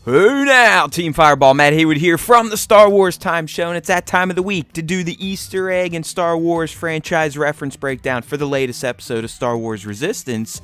Who now? Team Fireball, Matt Haywood here from the Star Wars Time Show, and it's that time of the week to do the Easter egg and Star Wars franchise reference breakdown for the latest episode of Star Wars Resistance,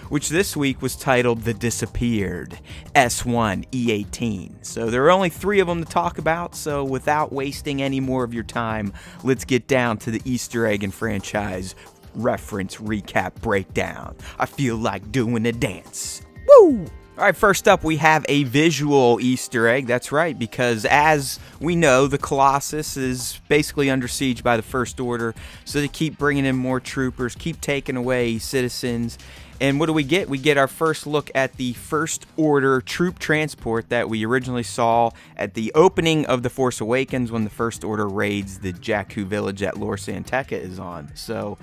which this week was titled The Disappeared, S1 E18. So there are only 3 of them to talk about, so without wasting any more of your time, let's get down to the Easter egg and franchise reference recap breakdown. I feel like doing a dance. Woo! All right, first up, we have a visual Easter egg. That's right, because as we know, the Colossus is basically under siege by the First Order, so they keep bringing in more troopers, keep taking away citizens. And what do we get? We get our first look at the First Order troop transport that we originally saw at the opening of The Force Awakens when the First Order raids the Jakku village that Lor San Tekka is on. So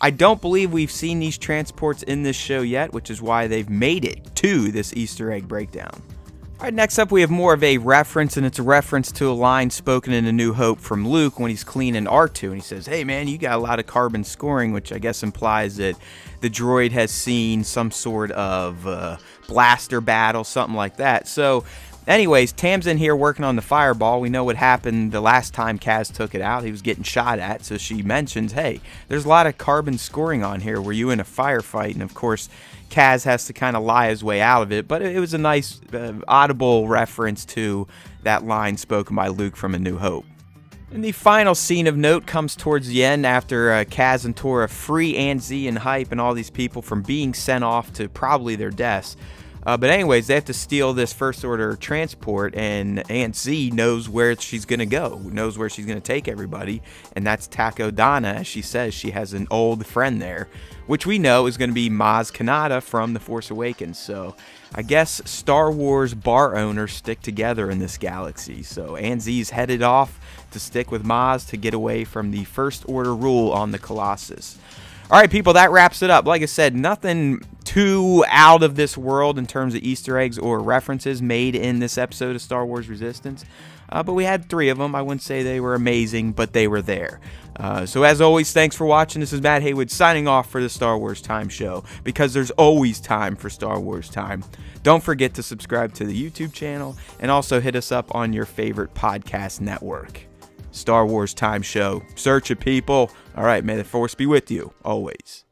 I don't believe we've seen these transports in this show yet, which is why they've made it to this Easter egg breakdown. All right, next up we have more of a reference, and it's a reference to a line spoken in A New Hope from Luke when he's cleaning R2, and he says, "Hey man, you got a lot of carbon scoring," which I guess implies that the droid has seen some sort of blaster battle, something like that. So anyways, Tam's in here working on the Fireball. We know what happened the last time Kaz took it out. He was getting shot at, so she mentions, hey, there's a lot of carbon scoring on here. Were you in a firefight? And of course, Kaz has to kind of lie his way out of it, but it was a nice audible reference to that line spoken by Luke from A New Hope. And the final scene of note comes towards the end after Kaz and Torra free Aunt Zee and Hype and all these people from being sent off to probably their deaths. But anyways, they have to steal this First Order transport, and Aunt Zee knows where she's going to go, knows where she's going to take everybody, and that's Takodana. As she says, she has an old friend there, which we know is going to be Maz Kanata from The Force Awakens. So I guess Star Wars bar owners stick together in this galaxy. So Aunt Zee's headed off to stick with Maz to get away from the First Order rule on the Colossus. All right, people, that wraps it up. Like I said, nothing too out of this world in terms of Easter eggs or references made in this episode of Star Wars Resistance. But we had 3 of them. I wouldn't say they were amazing, but they were there. So as always, thanks for watching. This is Matt Haywood signing off for the Star Wars Time Show, because there's always time for Star Wars time. Don't forget to subscribe to the YouTube channel and also hit us up on your favorite podcast network. Star Wars Time Show. Search it, people. All right, may the Force be with you always.